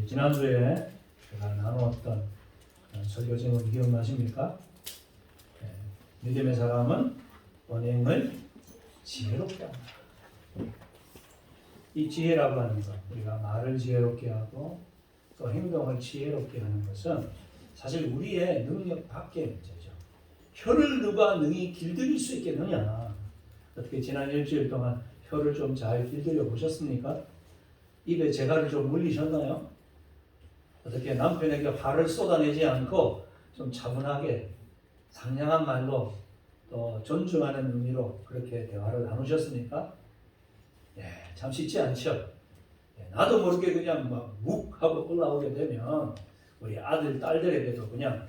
지난주에 제가 나누었던 설교 제목이 기억나십니까? 믿음의 사람은 언행을 지혜롭게 한다. 이 지혜라고 하는 것, 우리가 말을 지혜롭게 하고 또 행동을 지혜롭게 하는 것은 사실 우리의 능력 밖의 문제죠. 혀를 누가 능히 길들일 수 있겠느냐? 어떻게 지난 일주일 동안 혀를 좀 잘 길들여 보셨습니까? 입에 재갈을 좀 물리셨나요? 어떻게 남편에게 화를 쏟아내지 않고 좀 차분하게 상냥한 말로 또 존중하는 의미로 그렇게 대화를 나누셨습니까? 참 쉽지 않죠. 나도 모르게 그냥 막 묵 하고 올라오게 되면 우리 아들, 딸들에게도 그냥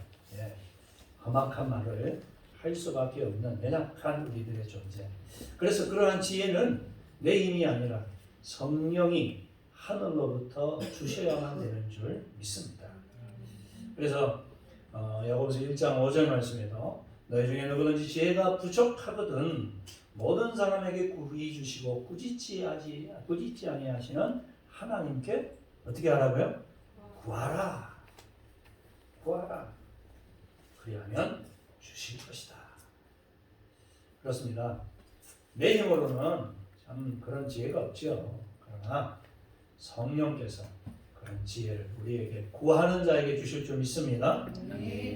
험악한 말을 할 수밖에 없는 연약한 우리들의 존재. 그래서 그러한 지혜는 내 힘이 아니라 성령이 하늘로부터 주셔야만 되는 줄 믿습니다. 그래서 야고보서 1장 5절 말씀에도 너희 중에 누구든지 지혜가 부족하거든 모든 사람에게 구히 주시고 꾸짖지 아니하시는 하나님께 어떻게 하라고요? 구하라. 그리하면 주실 것이다. 그렇습니다. 내 힘으로는 참 그런 지혜가 없죠. 그러나 성령께서 그런 지혜를 우리에게 구하는 자에게 주실 줄 믿습니다.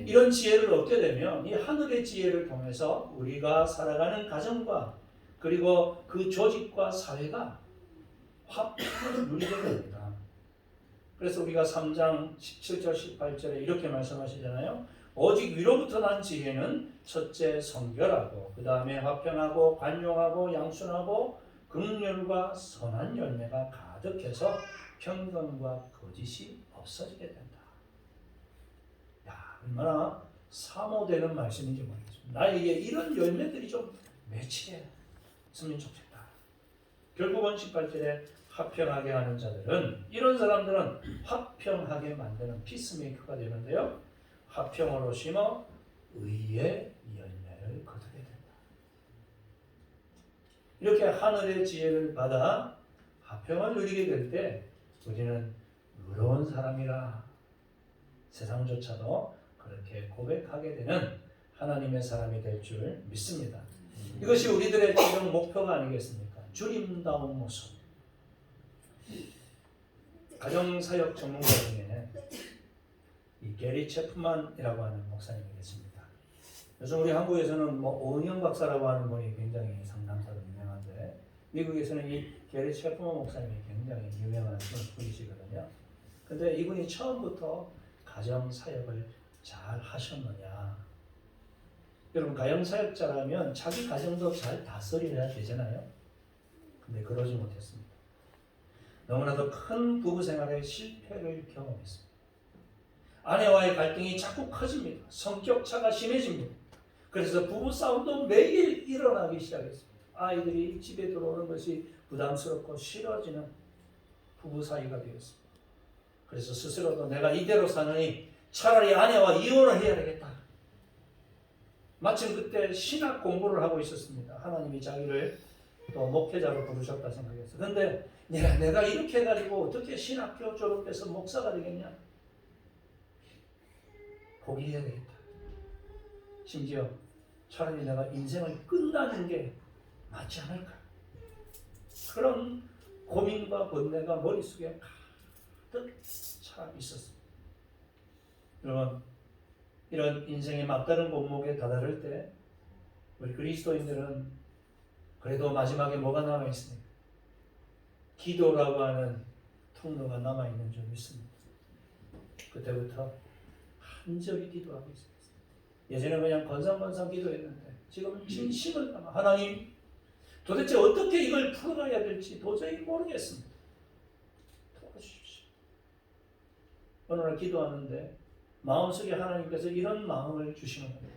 이런 지혜를 얻게 되면 이 하늘의 지혜를 통해서 우리가 살아가는 가정과 그리고 그 조직과 사회가 화평을 누리게 됩니다. 그래서 우리가 3장 17절 18절에 이렇게 말씀하시잖아요. 오직 위로부터 난 지혜는 첫째 성결하고 그 다음에 화평하고 관용하고 양순하고 긍휼과 선한 열매가 가득해서 편견과 거짓이 없어지게 된다. 얼마나 사모되는 말씀인지 모르겠습니다. 나에게 이런 열매들이 좀 맺히게 했으면 좋겠다. 결국은 18절에 화평하게 하는 자들은 이런 사람들은 화평하게 만드는 피스메이커가 되는데요. 화평으로 심어 의의 열매를 거두게 된다. 이렇게 하늘의 지혜를 받아 화평을 누리게 될 때 우리는 의로운 사람이라 세상조차도 그렇게 고백하게 되는 하나님의 사람이 될 줄 믿습니다. 이것이 우리들의 최종 목표가 아니겠습니까? 주님다운 모습. 가정사역 전문가 중에 이 게리 체프만이라고 하는 목사님이 계십니다. 요즘 우리 한국에서는 오은영 박사라고 하는 분이 굉장히 상담사로 유명한데 미국에서는 이 게리 체프만 목사님이 굉장히 유명한 분이시거든요. 근데 이분이 처음부터 가정사역을 잘 하셨느냐? 여러분 가정사역자라면 자기 가정도 잘 다스려야 되잖아요. 근데 그러지 못했습니다. 너무나도 큰 부부생활의 실패를 경험했습니다. 아내와의 갈등이 자꾸 커집니다. 성격차가 심해집니다. 그래서 부부싸움도 매일 일어나기 시작했습니다. 아이들이 집에 들어오는 것이 부담스럽고 싫어지는 부부 사이가 되었습니다. 그래서 스스로도 내가 이대로 사느니 차라리 아내와 이혼을 해야 되겠다. 마침 그때 신학 공부를 하고 있었습니다. 하나님이 자기를 또 목회자로 부르셨다 생각했어요. 그런데 내가 이렇게 해가지고 어떻게 신학교 졸업해서 목사가 되겠냐? 포기해야 되겠다. 심지어 차라리 내가 인생을 끝나는 게 맞지 않을까? 그런 고민과 번뇌가 머릿속에 가득 차 있었습니다. 여러분, 이런 인생의 막다른 골목에 다다를 때 우리 그리스도인들은 그래도 마지막에 뭐가 남아있습니까? 기도라고 하는 통로가 남아있는 줄 믿습니다. 그때부터 간절히 기도하고 있습니다. 예전에 그냥 건상건상 기도했는데 지금은 진심을 담아 하나님 도대체 어떻게 이걸 풀어가야 될지 도저히 모르겠습니다. 도와주십시오. 어느 날 기도하는데 마음속에 하나님께서 이런 마음을 주시는 거예요.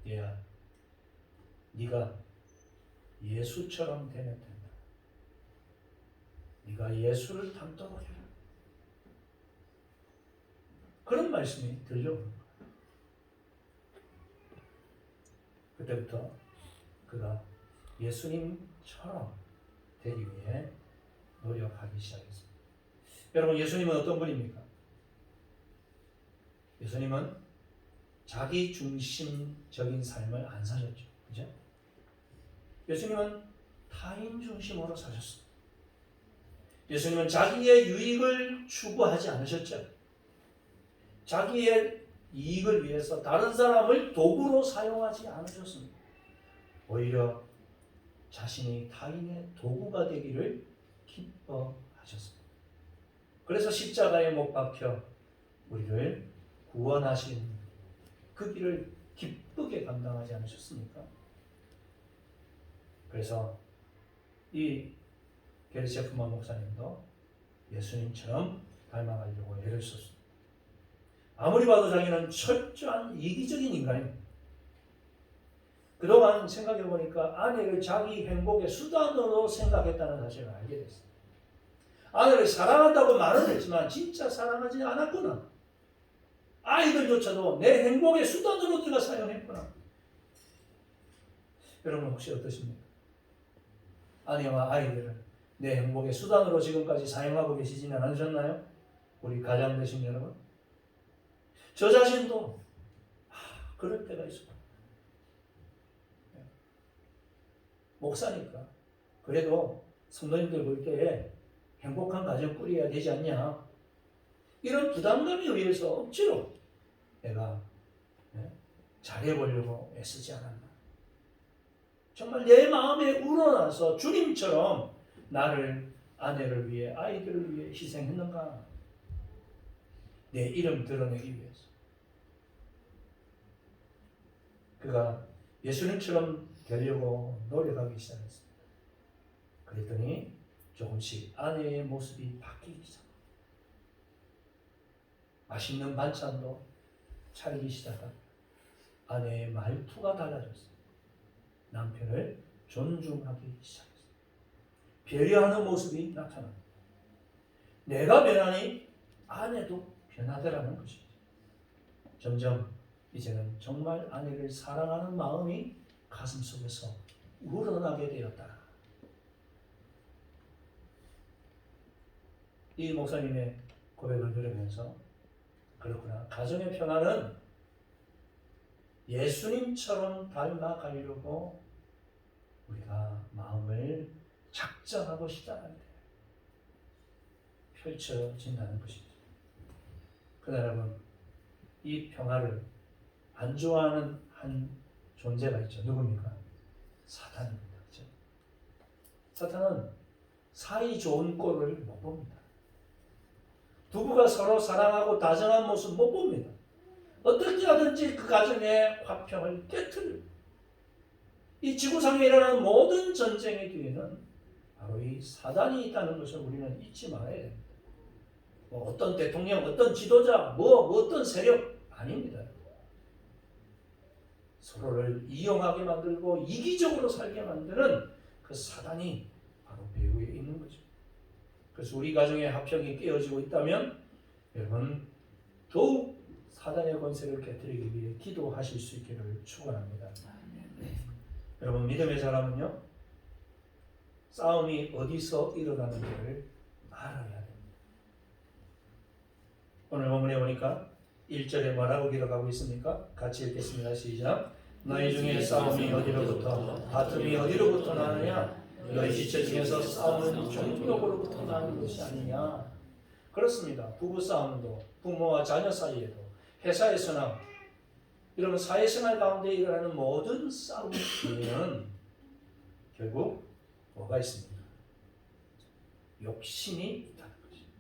얘야, 네가 예수처럼 되면 된다. 네가 예수를 닮도록 해라. 그런 말씀이 들려오는 거예요. 그때부터 그가 예수님처럼 되기 위해 노력하기 시작했습니다. 여러분, 예수님은 어떤 분입니까? 예수님은 자기 중심적인 삶을 안 사셨죠. 그죠? 예수님은 타인 중심으로 사셨습니다. 예수님은 자기의 유익을 추구하지 않으셨죠. 자기의 이익을 위해서 다른 사람을 도구로 사용하지 않으셨습니다. 오히려 자신이 타인의 도구가 되기를 기뻐하셨습니다. 그래서 십자가에 못 박혀 우리를 구원하신 그 길을 기쁘게 감당하지 않으셨습니까? 그래서 이 게르셰프만 목사님도 예수님처럼 닮아가려고 애를 썼습니다. 아무리 봐도 자기는 철저한 이기적인 인간입니다. 그동안 생각해보니까 아내를 자기 행복의 수단으로 생각했다는 사실을 알게 됐어요. 아내를 사랑한다고 말은 했지만 진짜 사랑하지 않았구나. 아이들조차도 내 행복의 수단으로 내가 사용했구나. 여러분 혹시 어떠십니까? 아내와 아이들을 내 행복의 수단으로 지금까지 사용하고 계시지는 않으셨나요? 우리 가장 되신 여러분. 저 자신도 그럴 때가 있어요. 목사니까 그래도 성도님들 볼 때에 행복한 가정 꾸려야 되지 않냐, 이런 부담감에 의해서 억지로 내가 잘해보려고 애쓰지 않았나. 정말 내 마음에 우러나서 주님처럼 나를, 아내를 위해, 아이들을 위해 희생했는가. 내 이름 드러내기 위해서. 그가 예수님처럼 되려고 노력하기 시작했습니다. 그랬더니 조금씩 아내의 모습이 바뀌기 시작합니다. 맛있는 반찬도 차리기 시작합니다. 아내의 말투가 달라졌습니다. 남편을 존중하기 시작했습니다. 배려하는 모습이 나타납니다. 내가 변하니 아내도 변하더라는 것이죠. 점점 이제는 정말 아내를 사랑하는 마음이 가슴속에서 우러나게 되었다. 이 목사님의 고백을 들으면서 그렇구나, 가정의 평화는 예수님처럼 닮아가려고 우리가 마음을 작정하고 시작할 때 펼쳐진다는 것이죠. 그러나 여러분, 이 평화를 안 좋아하는 한 존재가 있죠. 누굽니까? 사탄입니다. 그렇죠? 사탄은 사이 좋은 꼴을 못 봅니다. 부부가 서로 사랑하고 다정한 모습 못 봅니다. 어떻게 하든지 그 가정의 화평을 깨트립니다. 이 지구상에 일어나는 모든 전쟁의 뒤에는 바로 이 사단이 있다는 것을 우리는 잊지 말아야 됩니다. 뭐 어떤 대통령, 어떤 지도자, 어떤 세력 아닙니다. 서로를 이용하게 만들고 이기적으로 살게 만드는 그 사단이 바로 배후에 있는 거죠. 그래서 우리 가정의 화평이 깨어지고 있다면 여러분 더욱 사단의 권세를 깨뜨리기 위해 기도하실 수 있기를 축원합니다. 여러분, 믿음의 사람은요, 싸움이 어디서 일어나는지를 알아야 됩니다. 오늘 본문에 보니까 1절에 뭐라고 기록하고 있습니까? 같이 읽겠습니다. 시작. 너희 중에 싸움이 어디로부터, 다툼이 어디로부터 나느냐? 너희 지체 중에서 싸움은 종족으로부터 나는 것이 아니냐? 그렇습니다. 부부 싸움도, 부모와 자녀 사이에도, 회사에서나 이런 사회생활 가운데 일어나는 모든 싸움 뒤에는 결국 뭐가 있습니까? 욕심이 있다는 것입니다.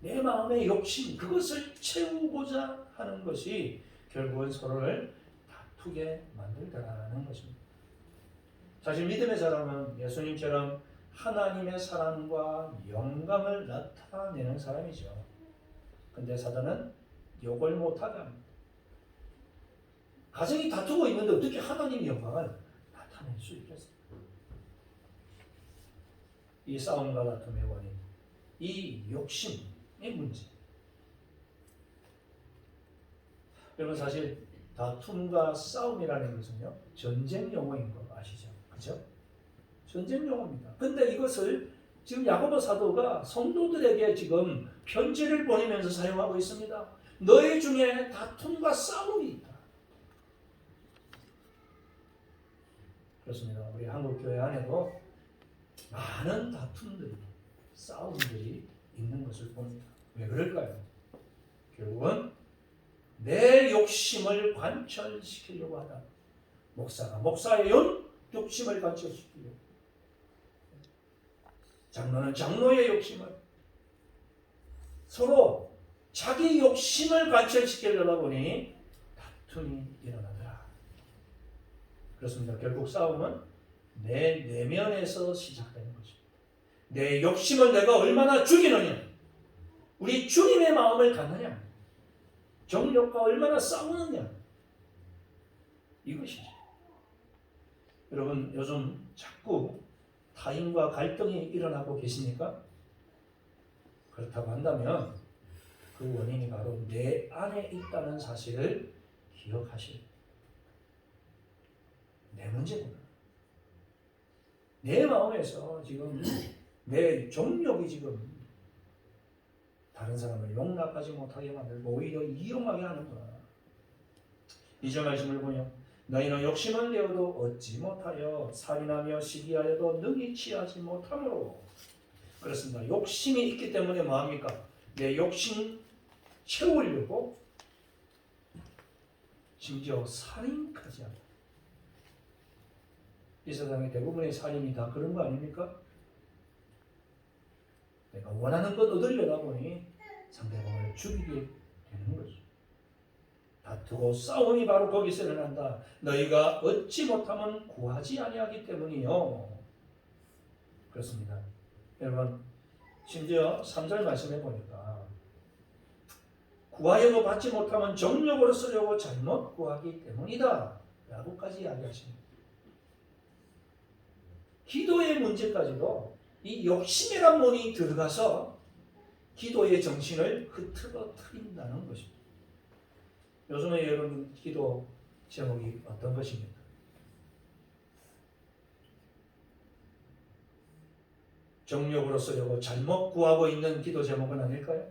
내 마음의 욕심, 그것을 채우고자 하는 것이 결국은 서로를 다투게 만들더라는 것입니다. 사실 믿음의 사람은 예수님처럼 하나님의 사랑과 영감을 나타내는 사람이죠. 근데 사단은 욕을 못하게 합니다. 가정이 다투고 있는데 어떻게 하나님의 영광을 나타낼 수 있겠습니까? 이 싸움과 다툼의 원인, 이 욕심의 문제. 여러분, 사실 다툼과 싸움이라는 것은요, 전쟁 용어인 거 아시죠? 그죠? 전쟁 용어입니다. 근데 이것을 지금 야고보 사도가 성도들에게 지금 편지를 보내면서 사용하고 있습니다. 너희 중에 다툼과 싸움이 있다. 그렇습니다. 우리 한국교회 안에도 많은 다툼들이, 싸움들이 있는 것을 봅니다. 왜 그럴까요? 결국은 내 욕심을 관철시키려고 하다. 목사가 목사의 욕심을 관철시키려고, 장로는 장로의 욕심을, 서로 자기 욕심을 관철시키려다 보니 다툼이 일어나더라. 그렇습니다. 결국 싸움은 내 내면에서 시작되는 것입니다. 내 욕심을 내가 얼마나 죽이느냐, 우리 주님의 마음을 갖느냐, 정욕과 얼마나 싸우느냐, 이것이죠. 여러분, 요즘 자꾸 타인과 갈등이 일어나고 계십니까? 그렇다고 한다면 그 원인이 바로 내 안에 있다는 사실을 기억하실, 내 문제구나. 내 마음에서 지금 내 정욕이 지금 다른 사람을 용납하지 못하게 만들고 오히려 이용하게 하는구나. 2절 말씀을 보면 너희는 욕심을 내어도 얻지 못하여 살인하며 시기하여도 능히 취하지 못하므로. 그렇습니다. 욕심이 있기 때문에 뭐합니까? 내 욕심 채우려고 심지어 살인까지 한다. 이 세상의 대부분의 살인이 다 그런 거 아닙니까? 내가 원하는 것 얻으려다 보니 상대방을 죽이게 되는 거죠. 다투고 싸움이 바로 거기서 일어난다. 너희가 얻지 못하면 구하지 아니하기 때문이요. 그렇습니다. 여러분, 심지어 3절 말씀해 보니까 구하여도 받지 못하면 정욕으로 쓰려고 잘못 구하기 때문이다 라고까지 이야기하십니다. 기도의 문제까지도 이 욕심이란 문이 들어가서 기도의 정신을 흐트러뜨린다는 것입니다. 요즘에 여러분 기도 제목이 어떤 것입니까? 정욕으로 쓰려고 잘못 구하고 있는 기도 제목은 아닐까요?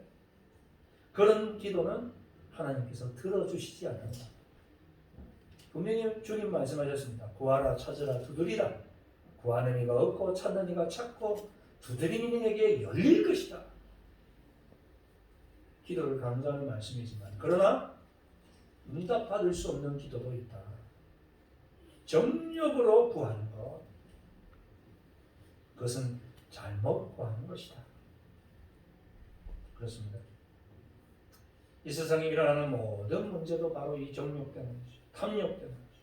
그런 기도는 하나님께서 들어주시지 않는다. 분명히 주님 말씀하셨습니다. 구하라, 찾으라, 두드리라. 구하는 이가 얻고 찾는 이가 찾고 두드리는 이에게 열릴 것이다. 기도를 강조하는 말씀이지만 그러나 응답받을 수 없는 기도도 있다. 정욕으로 구하는 것, 그것은 잘못 구하는 것이다. 그렇습니다. 이 세상에 일어나는 모든 문제도 바로 이 정욕 때문이죠. 탐욕 때문이죠.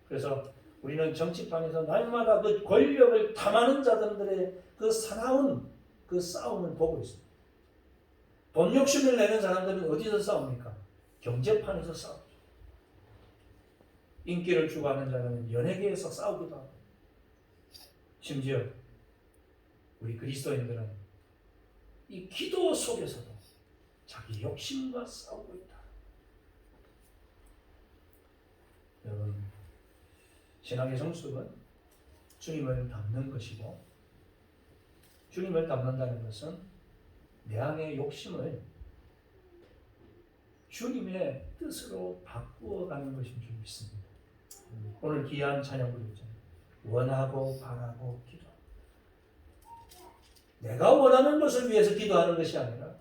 그래서 우리는 정치판에서 날마다 그 권력을 탐하는 자들의 그 사나운 그 싸움을 보고 있습니다. 돈 욕심을 내는 사람들은 어디서 싸웁니까? 경제판에서 싸우죠. 인기를 추구하는 자는 연예계에서 싸우기도 하고, 심지어 우리 그리스도인들은 이 기도 속에서도 자기 욕심과 싸우고 있다. 여러분, 신앙의 성숙은 주님을 닮는 것이고, 주님을 닮는다는 것은 내 안의 욕심을 주님의 뜻으로 바꾸어가는 것인 줄 믿습니다. 오늘 귀한 찬양 부르잖아요. 원하고 바라고 기도. 내가 원하는 것을 위해서 기도하는 것이 아니라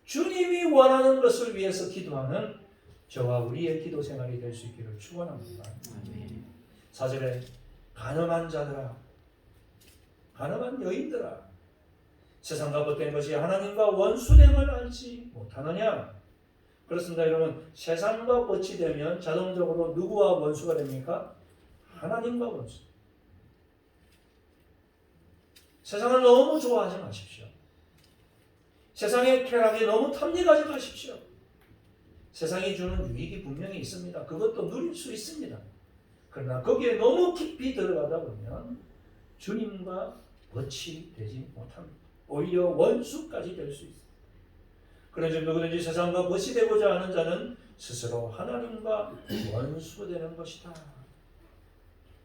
주님이 원하는 것을 위해서 기도하는 저와 우리의 기도 생활이 될 수 있기를 축원합니다. 4절에 간음한 자들아, 간음한 여인들아, 세상과 벗된 것이 하나님과 원수됨을 알지 못하느냐? 그렇습니다. 여러분, 세상과 벗이 되면 자동적으로 누구와 원수가 됩니까? 하나님과 원수. 세상을 너무 좋아하지 마십시오. 세상의 쾌락에 너무 탐닉하지 마십시오. 세상이 주는 유익이 분명히 있습니다. 그것도 누릴 수 있습니다. 그러나 거기에 너무 깊이 들어가다 보면 주님과 벗이 되지 못합니다. 오히려 원수까지 될 수 있습니다. 그런지 누구든지 세상과 벗이 되고자 하는 자는 스스로 하나님과 원수되는 것이다.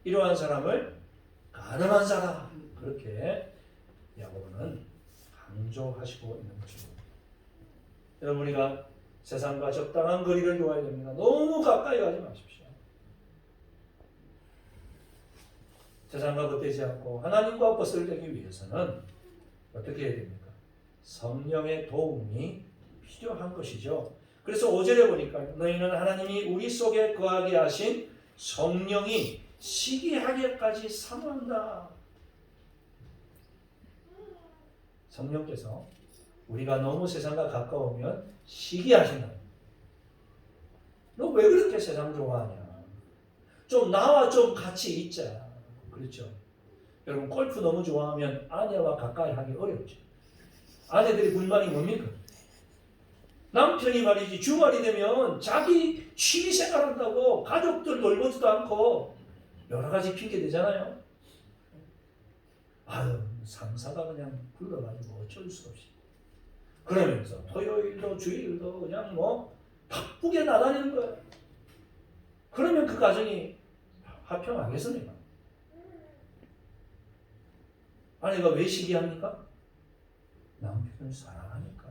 이러한 사람을 가늠한 자라, 그렇게 야고보는 강조하시고 있는 것입니다. 여러분, 우리가 세상과 적당한 거리를 두어야 됩니다. 너무 가까이 가지 마십시오. 세상과 겉되지 않고 하나님과 벗어들기 위해서는 어떻게 해야 됩니까? 성령의 도움이 필요한 것이죠. 그래서 5절에 보니까 너희는 하나님이 우리 속에 거하게 하신 성령이 시기하게까지 사모한다. 성령께서 우리가 너무 세상과 가까우면 시기하신다. 너 왜 그렇게 세상 좋아하냐? 좀 나와 좀 같이 있자. 그렇죠? 여러분, 골프 너무 좋아하면 아내와 가까이 하기 어렵죠. 아내들이 불만이 뭡니까? 남편이 말이지 주말이 되면 자기 취미 생활한다고 가족들 놀보지도 않고 여러 가지 핑계 대잖아요. 아유, 상사가 그냥 불러가지고 어쩔 수 없이 그러면서 토요일도 주일도 그냥 뭐 바쁘게 나다니는 거예요. 그러면 그 가정이 화평하겠습니까? 아내가 왜 시기합니까? 남편을 사랑하니까.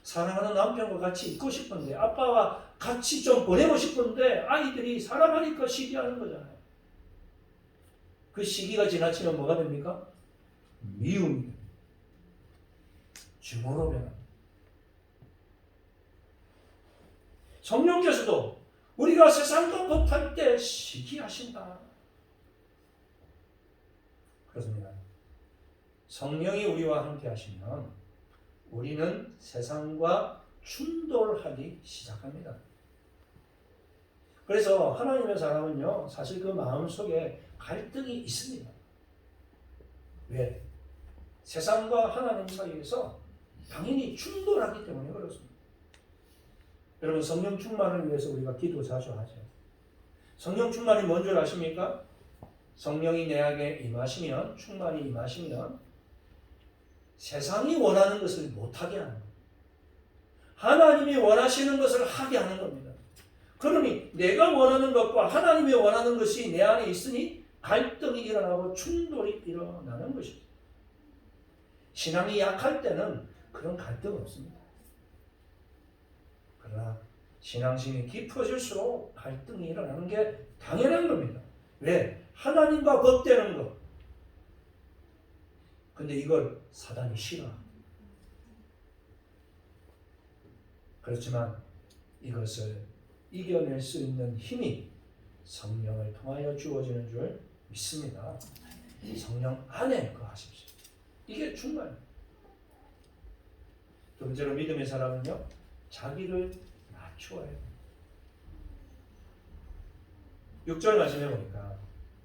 사랑하는 남편과 같이 있고 싶은데, 아빠와 같이 좀 보내고 싶은데 아이들이 사랑하니까 시기하는 거잖아요. 그 시기가 지나치면 뭐가 됩니까? 미움이 증오로 변합니다. 성령께서도 우리가 세상과 법할 때 시기하신다. 그렇습니다. 성령이 우리와 함께 하시면 우리는 세상과 충돌하기 시작합니다. 그래서 하나님의 사람은요, 사실 그 마음속에 갈등이 있습니다. 왜? 세상과 하나님 사이에서 당연히 충돌하기 때문에 그렇습니다. 여러분, 성령 충만을 위해서 우리가 기도 자주 하죠. 성령 충만이 뭔 줄 아십니까? 성령이 내 안에 임하시면, 충만이 임하시면 세상이 원하는 것을 못하게 하는 겁니다. 하나님이 원하시는 것을 하게 하는 겁니다. 그러니 내가 원하는 것과 하나님이 원하는 것이 내 안에 있으니 갈등이 일어나고 충돌이 일어나는 것입니다. 신앙이 약할 때는 그런 갈등 없습니다. 그러나 신앙심이 깊어질수록 갈등이 일어나는 게 당연한 겁니다. 왜? 하나님과 법대는 것. 근데 이걸 사단이 싫어합니다. 그렇지만 이것을 이겨낼 수 있는 힘이 성령을 통하여 주어지는 줄 믿습니다. 성령 안에 거하십시오. 이게 중요합니다. 두 번째로 믿음의 사람은요, 자기를 낮추어야 합니다. 6절 말씀해 보니까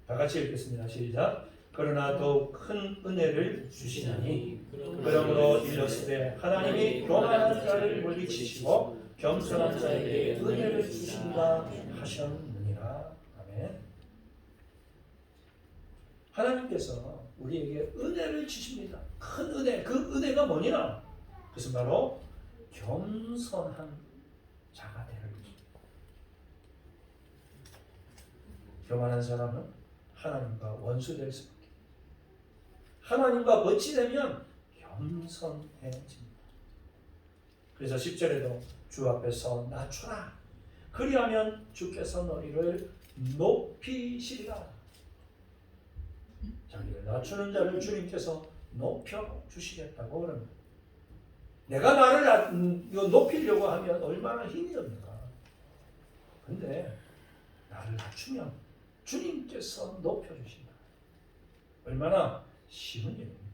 다 같이 읽겠습니다. 시작. 그러나 더욱 큰 은혜를 주시나니 그러므로 일렀으되 하나님이 교만한 자를 물리치시고 겸손한 자에게 은혜를 주신다 하셨느니라. 아멘. 하나님께서 우리에게 은혜를 주십니다. 큰 은혜. 그 은혜가 뭐냐? 그것은 바로 겸손한 자가 되는 것입니다. 교만한 사람은 하나님과 원수될 수밖에. 하나님과 거치되면 겸손해집니다. 그래서 10절에도 주 앞에서 낮추라. 그리하면 주께서 너희를 높이시리라. 자기를 낮추는 자를 주님께서 높여주시겠다고 그럽니다. 내가 나를 높이려고 하면 얼마나 힘이 듭니까? 근데 나를 낮추면 주님께서 높여주신다. 얼마나 쉬운 일입니까?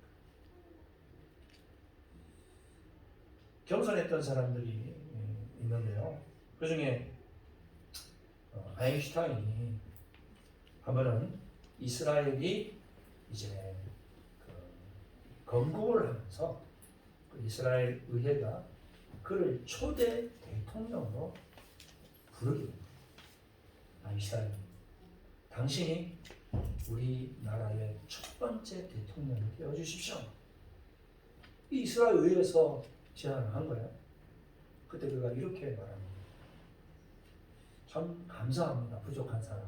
겸손했던 사람들이 있는데요. 그 중에 아인슈타인이 한 번은 이스라엘이 이제 건국을 하면서 그 이스라엘 의회가 그를 초대 대통령으로 부르게 됩니다. 아인슈타인, 당신이 우리나라의 첫 번째 대통령이 되어주십시오. 이 이스라엘 의회에서 제안을 한 거예요. 그때 그가 이렇게 말합니다. 참 감사합니다. 부족한 사람.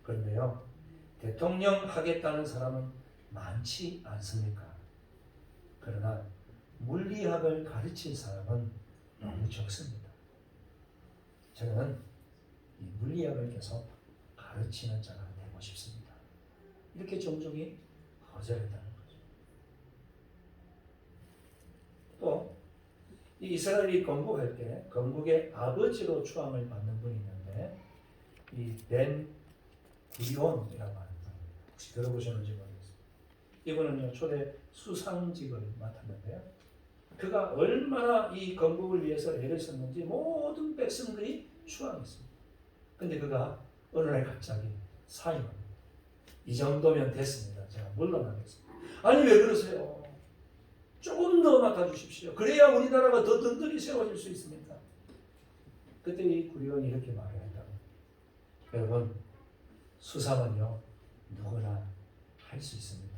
그런데요, 대통령 하겠다는 사람은 많지 않습니까? 그러나 물리학을 가르칠 사람은 너무 적습니다. 저는 이 물리학을 계속 가르치는 자가 되고 싶습니다. 이렇게 종족이 거절했다는 거죠. 또 이 이스라엘이 건국할 때 건국의 아버지로 추앙을 받는 분이 있는데 이 벤 구리온이라고 하는 분, 혹시 들어보셨는지 모르겠습니다. 이분은요 초대 수상직을 맡았는데요. 그가 얼마나 이 건국을 위해서 애를 썼는지 모든 백성들이 추앙했습니다. 근데 그가 어느 날 갑자기 사임합니다. 이 정도면 됐습니다. 제가 물러나겠습니다. 아니 왜 그러세요? 조금 더 맡아주십시오. 그래야 우리나라가 더 든든히 세워질 수 있습니다. 그때 이 구리온이 이렇게 말을 했다. 여러분, 수상은요 누구나 할 수 있습니다.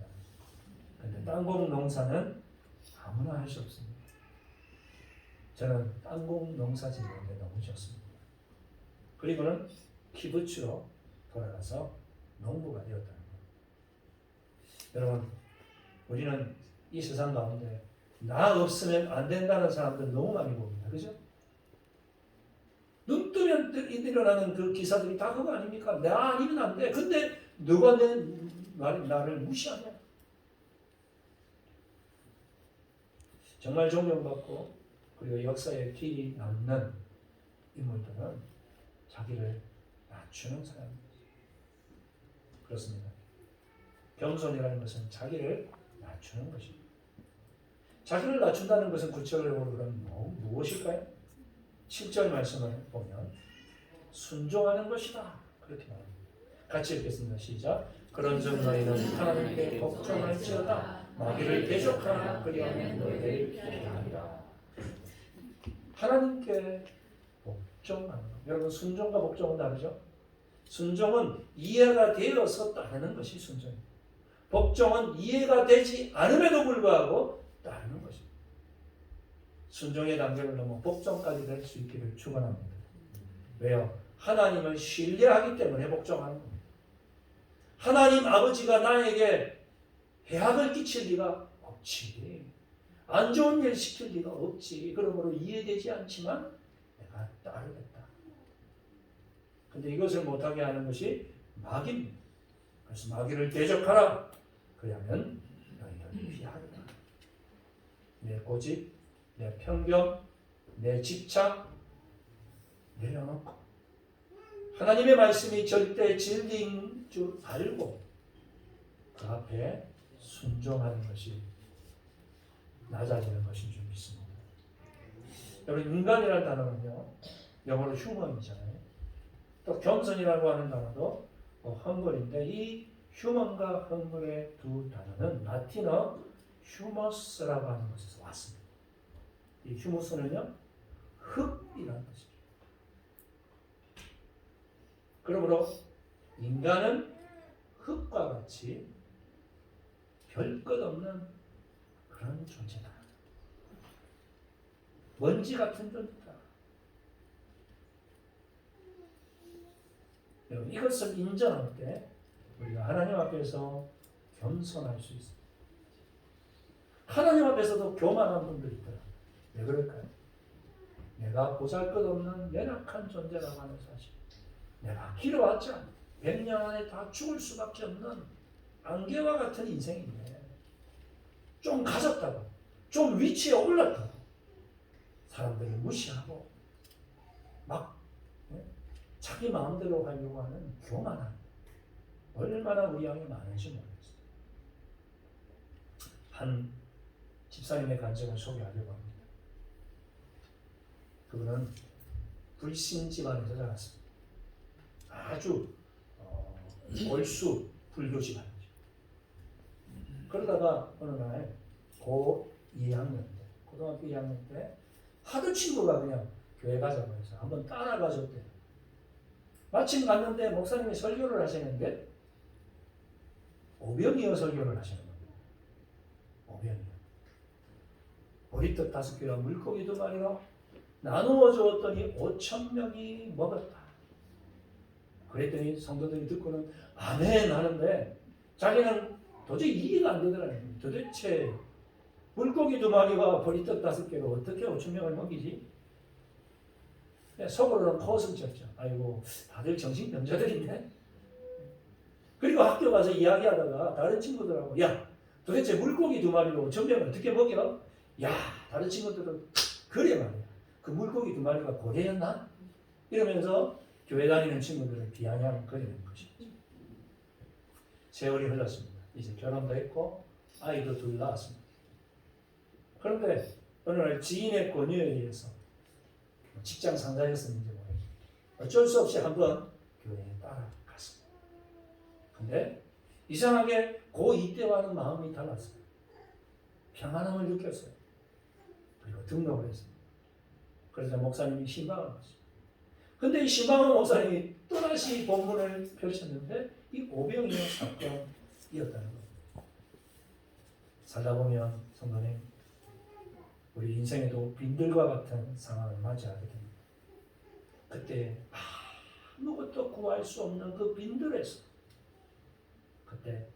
그런데 땅콩 농사는 아무나 할 수 없습니다. 저는 땅콩 농사 짓는데 너무 좋습니다. 그리고는 키부츠로 돌아가서 농부가 되었다는 거예요. 여러분, 우리는 이 세상 가운데 나 없으면 안 된다는 사람들 너무 많이 봅니다. 그죠? 눈 뜨면 일어나는 그 기사들이 다 그거 아닙니까? 나 아니면 안 돼. 근데 누가 나를 무시하냐? 정말 존경받고 그리고 역사에 길이 남는 인물들은 자기를 낮추는 사람입니다. 그렇습니다. 겸손이라는 것은 자기를 낮추는 것입니다. 자기를 낮춘다는 것은 구체적으로 그럼 무엇일까요? 7절 말씀을 보면 순종하는 것이다. 그렇게 말합니다. 같이 읽겠습니다. 시작. 그런즉 너희는 하나님께 복종할지어다. 마귀를 대적하라. 그리하면 너희를 피하리라. 하나님께 복종하는 것. 여러분, 순종과 복종은 다르죠? 순종은 이해가 되어서 따르는 것이 순종입니다. 복종은 이해가 되지 않음에도 불구하고 따르는 것입니다. 순종의 단계를 넘어 복종까지 될 수 있기를 축원합니다. 왜요? 하나님을 신뢰하기 때문에 복종하는 겁니다. 하나님 아버지가 나에게 해악을 끼칠 리가 없지. 안 좋은 일 시킬 리가 없지. 그러므로 이해되지 않지만 내가 따르겠다. 근데 이것을 못하게 하는 것이 마귀입니다. 그래서 마귀를 대적하라. 그러면 너희를 피하리라. 내 고집, 내 편견, 내 집착 내려놓고 하나님의 말씀이 절대 진리인 줄 알고 그 앞에 순종하는 것이 낮아지는 것인 줄 믿습니다. 여러분, 인간이라는 단어는요 영어로 휴먼이잖아요. 또 겸손이라고 하는 단어도 헝글인데 이 휴먼과 헝글의 두 단어는 라틴어 휴머스라고 하는 것에서 왔습니다. 이 휴머스는요 흙이라는 것입니다. 그러므로 인간은 흙과 같이 별 것 없는 그런 존재다. 먼지 같은 존재다. 여러분, 이것을 인정할 때 우리가 하나님 앞에서 겸손할 수 있습니다. 하나님 앞에서도 교만한 분들이 있더라고요. 왜 그럴까요? 내가 보잘것없는 연약한 존재라고 하는 사실. 내가 길어왔자 100년 안에 다 죽을 수밖에 없는 안개와 같은 인생인데 좀 가졌다고 좀 위치에 올랐다고 사람들을 무시하고 막 자기 마음대로 하려고 하는 교만함 얼마나 우리 안에 많은지 모르겠어요. 한 집사님의 간증을 소개하려고 합니다. 그분은 불신 집안에서 자랐습니다. 아주 골수 불교 집안이죠. 그러다가 어느 날 고 2학년 때, 고등학교 2학년 때 하도 친구가 그냥 교회 가자고 해서 한번 따라가줬대요. 마침 갔는데 목사님이 설교를 하시는데 오병이어 설교를 하시는 겁니다. 오병이어. 보리떡 5개와 물고기 2마리로 나누어 주었더니 5,000명이 먹었다. 그랬더니 성도들이 듣고는 아멘 하는데 자기는 도저히 이해가 안 되더라고요. 도대체 물고기 2마리가 보리떡 5개로 어떻게 5,000명을 먹이지? 속으로는 코웃음 쳤죠. 아이고 다들 정신병자들인데. 그리고 학교 가서 이야기하다가 다른 친구들하고 야 도대체 물고기 2마리로 5,000명을 어떻게 먹여? 야 다른 친구들은 그래 말이야. 그 물고기 2마리가 고래였나? 이러면서 교회 다니는 친구들을 비아냥 거리는 것이죠. 세월이 흘렀습니다. 이제 결혼도 했고 아이도 2 낳았습니다. 그런데 어느 날 지인의 권유에 의해서 직장 상사였었는지 모르겠어요. 어쩔 수 없이 한번 교회에 따라갔습니다. 근데 이상하게 고2 때와는 마음이 달랐어요. 평안함을 느꼈어요. 그리고 등록을 했습니다. 그래서 목사님이 신방을 했어요. 근데 이 신방은 목사님이 또다시 본문을 펼쳤는데 이 오병이어 사건이었다는 겁니다. 살다 보면 성도님 우리 인생에도 빈들과 같은 상황을 맞이하게 됩니다. 그때 아무것도 구할 수 없는 그 빈들에서 그때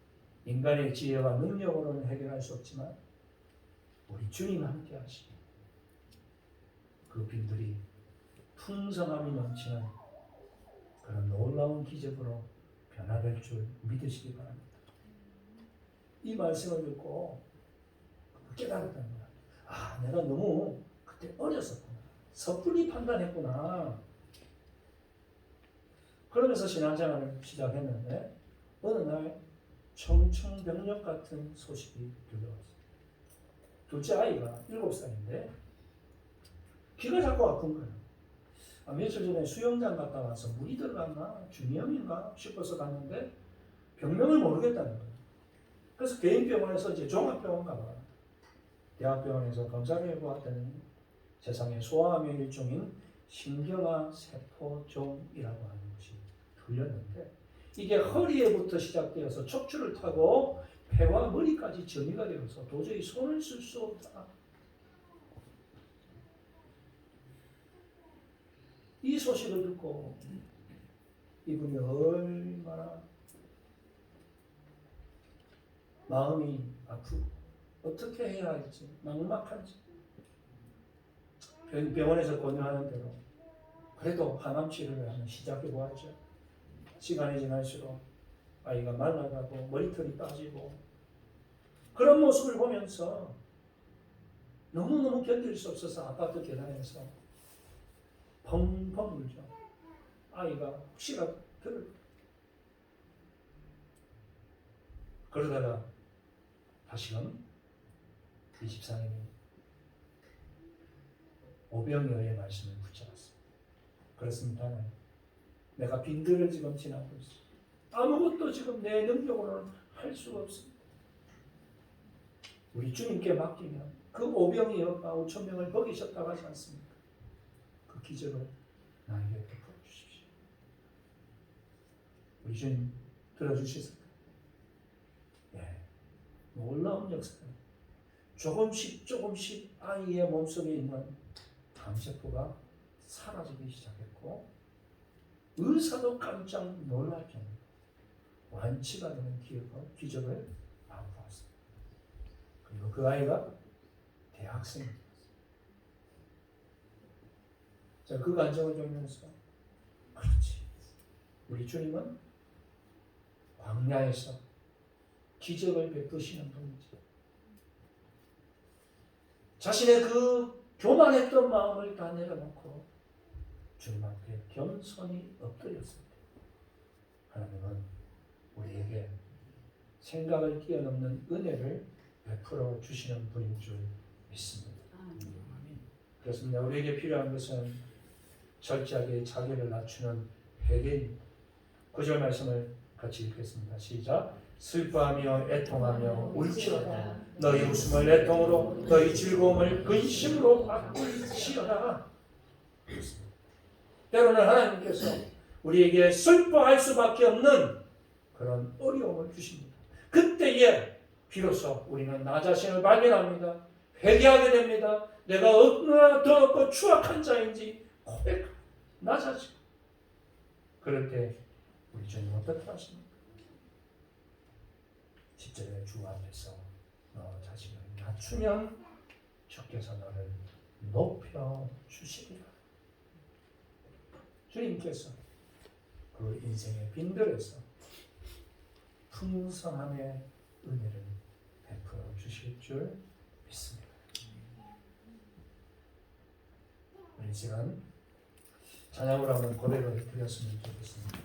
인간의 지혜와 능력으로는 해결할 수 없지만 우리 주님 함께 하시고 그 빈들이 풍성함이 넘치는 그런 놀라운 기적으로 변화될 줄 믿으시기 바랍니다. 이 말씀을 듣고 깨달았다는 거야. 내가 너무 그때 어렸었구나. 섣불리 판단했구나. 그러면서 신앙생활을 시작했는데 어느 날 청천벽력 같은 소식이 들려왔어요. 둘째 아이가 7살인데 귀가 자꾸 아픈 거예요. 며칠 전에 수영장 갔다 와서 물이 들어갔나 중이염인가 싶어서 갔는데 병명을 모르겠다는 거예요. 그래서 개인병원에서 이제 종합병원 가봐. 대학병원에서 검사를 해보았더니 세상에 소아암의 일종인 신경화 세포종이라고 하는 것이 틀렸는데 이게 허리에부터 시작되어서 척추를 타고 폐와 머리까지 전이가 되어서 도저히 손을 쓸 수 없다. 이 소식을 듣고 이분이 얼마나 마음이 아프고 어떻게 해야 할지 막막한지 병원에서 권유하는 대로 그래도 항암 치료를 하면 시작해 보았죠. 시간이 지날수록 아이가 말라가고 머리털이 빠지고 그런 모습을 보면서 너무너무 견딜 수 없어서 아파트 계단에서 펑펑 울죠. 아이가 혹시라도 들을 그러다가 다시금 이 집사님이 오병이어의 말씀을 붙잡았습니다. 그렇습니다. 내가 빈들을 지금 지나고 있어. 아무것도 지금 내 능력으로는 할 수가 없습니다. 우리 주님께 맡기면 그 오병이어가 5,000명을 먹이셨다고 하지 않습니까? 그 기적을 나에게 베풀어 주십시오. 우리 주님 들어주시겠습니까? 네, 놀라운 역사입니다. 조금씩 아이의 몸속에 있는 암세포가 사라지기 시작했고 의사도 깜짝 놀랄 정도로 완치가 되는 기적을 맛보았습니다. 그리고 그 아이가 대학생입니다. 자, 그 간증을 보면서 그렇지. 우리 주님은 광야에서 기적을 베푸시는 분이지. 자신의 그 교만했던 마음을 다 내려놓고 주님 앞에 겸손히 엎드렸을 때 하나님은 우리에게 생각을 뛰어넘는 은혜를 베풀어 주시는 분인 줄 믿습니다. 그렇습니다. 우리에게 필요한 것은 철저하게 자기를 낮추는 회개입니다. 9절 말씀을 같이 읽겠습니다. 시작. 슬퍼하며 애통하며 울지어다. 너희 웃음을 애통으로 너희 즐거움을 근심으로 바꿀지어다. 때로는 하나님께서 우리에게 슬퍼할 수밖에 없는 그런 어려움을 주십니다. 그때에 비로소 우리는 나 자신을 발견합니다. 회개하게 됩니다. 내가 얼마나 더럽고 추악한 자인지 고백합니다. 나 자신. 그럴 때 우리 주님 어떻게 하십니까? 10절에 주 앞에서 너 자신을 낮추면 주께서 너를 높여 주시리라. 주님께서 그 인생의 빈들에서 풍성함의 은혜를 베풀어 주실 줄 믿습니다. 우리 시간 찬양으로 한번 고백을 드렸으면 좋겠습니다.